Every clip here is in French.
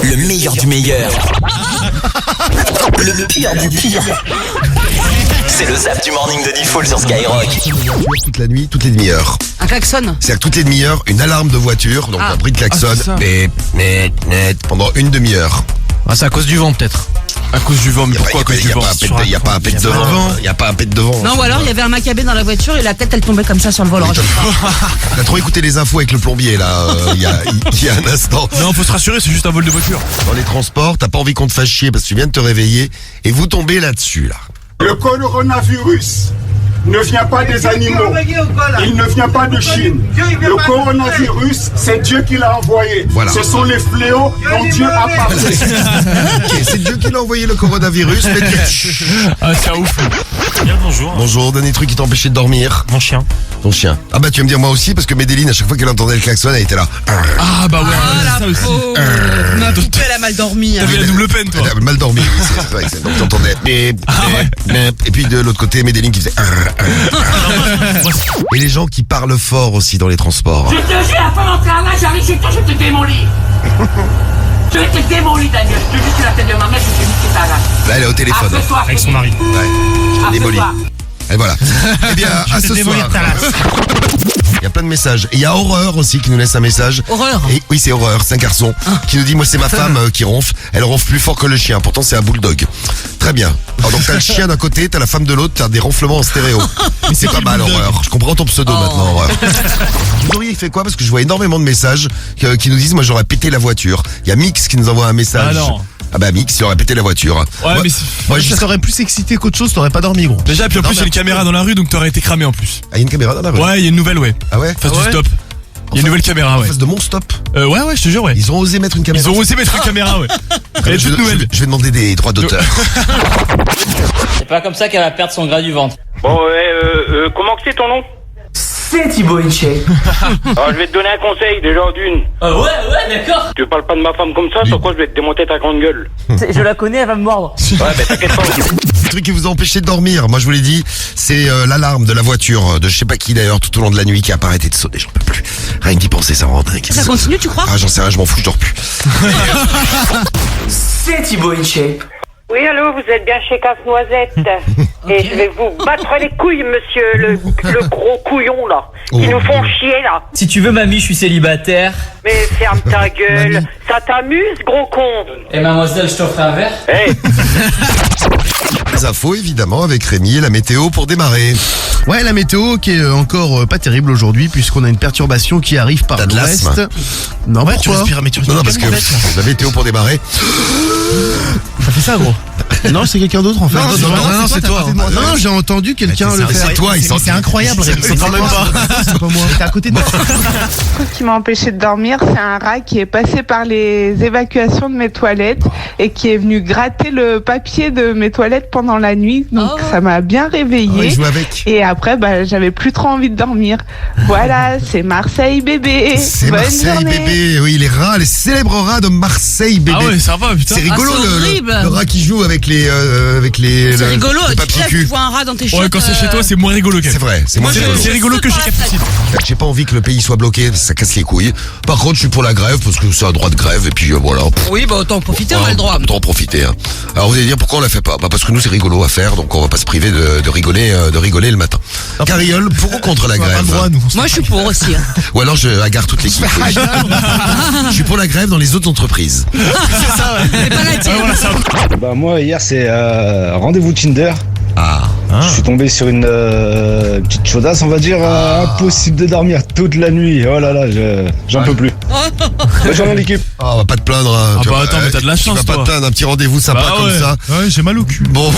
Le meilleur du meilleur. Le pire du pire. C'est le Zap du morning de Diffoul sur Skyrock. Toute la nuit, toutes les demi-heures. Un klaxon. C'est-à-dire que toutes les demi-heures, une alarme de voiture, donc un bruit de klaxon, pendant une demi-heure. Ah, c'est à cause du vent peut-être. À cause du vent, mais pourquoi à cause du vent? Il n'y a pas un pet de vent. Il n'y a pas un pet de vent. Non, ou alors il y avait un macabé dans la voiture et la tête elle tombait comme ça sur le volant. T'as trop écouté les infos avec le plombier là, il y a un instant. Non, faut se rassurer, c'est juste un vol de voiture. Dans les transports, t'as pas envie qu'on te fasse chier parce que tu viens de te réveiller et vous tombez là-dessus là. Le coronavirus ne vient pas des animaux, il ne vient pas de Chine. Le coronavirus, c'est Dieu qui l'a envoyé. Voilà. Ce sont les fléaux dont Dieu a parlé. Okay, c'est Dieu qui l'a envoyé le coronavirus. Ah, c'est ouf. Bien, bonjour. Bonjour, dernier truc qui t'a empêché de dormir. Mon chien. Ton chien. Ah bah tu vas me dire moi aussi parce que Médéline à chaque fois qu'elle entendait le klaxon elle était là. Ah bah ouais, Ah ça la aussi. pauvre. Ma poupée elle a mal dormi. T'avais la double peine, toi. Elle avait mal dormi, oui, c'est vrai. Donc t'entendais. Et puis de l'autre côté Médéline qui faisait. Et les gens qui parlent fort aussi dans les transports. Je te jure, à pas rentrer là, j'arrive chez toi, je te démolis. Je vais te démolir, Daniel. Je te jure sur la tête de ma mère, je te niquer ta race. Là elle est au téléphone. Après toi, Avec son mari. Ouais. Démoli. Et voilà. Eh bien, à ce soir. Il y a plein de messages. Et il y a Horreur aussi qui nous laisse un message. Horreur. Et oui, c'est Horreur, c'est un garçon qui nous dit moi c'est ma femme qui ronfle. Elle ronfle plus fort que le chien. Pourtant c'est un bulldog. Très bien. Alors donc t'as le chien d'un côté, t'as la femme de l'autre, t'as des ronflements en stéréo. Mais c'est pas mal Horreur. Je comprends ton pseudo maintenant Horreur. Vous auriez fait quoi? Parce que je vois énormément de messages qui nous disent moi j'aurais pété la voiture. Il y a Mix qui nous envoie un message. Ah non. Ah bah Mix, il aurait pété la voiture. Ouais, mais moi, Ça t'aurait plus excité qu'autre chose, t'aurais pas dormi gros. déjà, puis en Non, plus, il y a mais- une caméra dans la rue, donc t'aurais été cramé en plus. Ah, il y a une caméra dans la rue. Ouais, il y a une nouvelle, ouais. Ah ouais? Face du stop. Il y a une nouvelle caméra, En ouais. face de mon stop. Ouais, je te jure, ouais. Ils ont osé mettre une caméra. Ils ont osé mettre une caméra, ouais. Elle est Je toute nouvelle. vais demander des droits d'auteur. C'est pas comme ça qu'elle va perdre son gras du ventre. Bon, comment que c'est ton nom? C'est Thibaut InShape. Alors, je vais te donner un conseil, déjà d'une. Ouais, d'accord. Tu parles pas de ma femme comme ça, sur quoi je vais te démonter ta grande gueule. Je la connais, elle va me mordre. Ouais, ben t'inquiète pas. Le truc qui vous a empêché de dormir, moi je vous l'ai dit, c'est l'alarme de la voiture, de je sais pas qui d'ailleurs, tout au long de la nuit, qui a pas arrêté de sonner, j'en peux plus. Rien que d'y penser, ça me rend dingue. Ça continue tu crois? Ah j'en sais rien, je m'en fous, je dors plus. C'est Thibaut InShape. Oui, allô, vous êtes bien chez Casse-Noisette. Et je vais vous battre les couilles, monsieur, le gros couillon, là. Qui nous font chier, là. Si tu veux, mamie, je suis célibataire. Mais ferme ta gueule. Ça t'amuse, gros con? Et mademoiselle, je t'offre un verre. Hey, Les infos évidemment avec Rémi et la météo pour démarrer. Ouais, la météo qui est encore pas terrible aujourd'hui puisqu'on a une perturbation qui arrive par T'as de l'ouest. l'asthme? Non, Ouais, pourquoi? Non, parce que la météo pour démarrer. Ça fait ça gros. Non, c'est quelqu'un d'autre en fait. Non, c'est toi. Non, j'ai entendu quelqu'un le faire. C'est toi, il C'est incroyable, Rémi. C'est quand même pas. C'est pas moi. T'es à côté de moi. Le truc qui m'a empêché de dormir, c'est un rat qui est passé par les évacuations de mes toilettes et qui est venu gratter le papier de mes toilettes pendant la nuit. Donc ça m'a bien réveillée. Il joue avec. Et après, j'avais plus trop envie de dormir. Voilà, c'est Marseille bébé. C'est Bonne Marseille journée. bébé, oui, les célèbres rats de Marseille bébé. Ah ouais, ça va, putain. C'est rigolo Ah, c'est horrible. le rat qui joue avec les C'est rigolo, le tu papier te lèves, cul. tu vois un rat dans tes chiottes. Ouais, quand c'est chez toi, c'est moins rigolo, quand même. C'est vrai, c'est moins rigolo. C'est rigolo que chez Capucine. J'ai pas envie que le pays soit bloqué, ça casse les couilles. Par contre, je suis pour la grève parce que c'est un droit de grève et puis voilà. Oui, bah autant en profiter, on a le droit. Autant en profiter. Hein. Alors vous allez dire pourquoi on la fait pas? Bah parce que nous c'est rigolo à faire, donc on va pas se priver de rigoler le matin. Carriole, pour ou contre la grève? Moi je suis pour aussi. Ou alors je agarre toute l'équipe. Je suis pour la grève dans les autres entreprises. C'est pas la tienne. Bah moi hier c'est rendez-vous Tinder. Je suis tombé sur une petite chaudasse on va dire, impossible de dormir toute la nuit. Oh là là, j'en peux plus. Bonne journée l'équipe. On va pas te plaindre. Hein. Ah Tu bah vois, attends, mais t'as de la tu chance, vas pas toi. te plaindre, un petit rendez-vous sympa Bah comme ouais. ça. Ouais, j'ai mal au cul. Bon.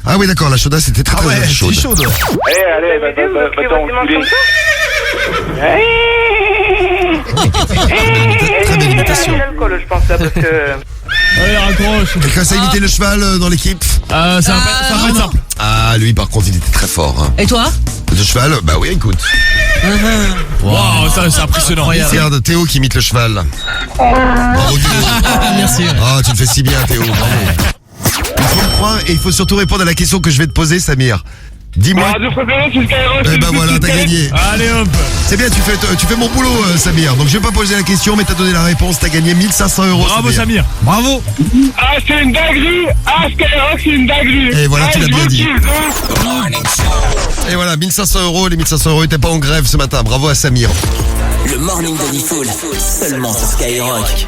Ah oui d'accord, la chaudasse était très très chaude. allez, Vous enculé. Très belle imitation. L'alcool, je pense, là, parce que... Allez, raccroche. Quelqu'un sait imiter le cheval dans l'équipe? Ça va pas être simple. Ah lui par contre il était très fort. Hein. Et toi? Le cheval, bah oui écoute. Waouh, ça c'est impressionnant. Regarde Théo qui imite le cheval. Bravo Théo. Merci. Ah tu le fais si bien Théo, bravo. Il faut me croire et il faut surtout répondre à la question que je vais te poser Samir. Dis-moi. Radio préférée, c'est Skyrock. Eh ben voilà, t'as gagné. Allez hop. C'est bien, tu fais mon boulot, Samir. Donc je vais pas poser la question, mais t'as donné la réponse. T'as gagné 1500 €. Bravo Samir. Bravo. Ah, c'est une dinguerie. Ah, Skyrock, c'est une dinguerie. Et voilà, tu l'as bien dit. Morning Show. Et voilà, 1500 €. Les 1500 € étaient pas en grève ce matin. Bravo à Samir. Le morning de Diffoul, seulement sur Skyrock.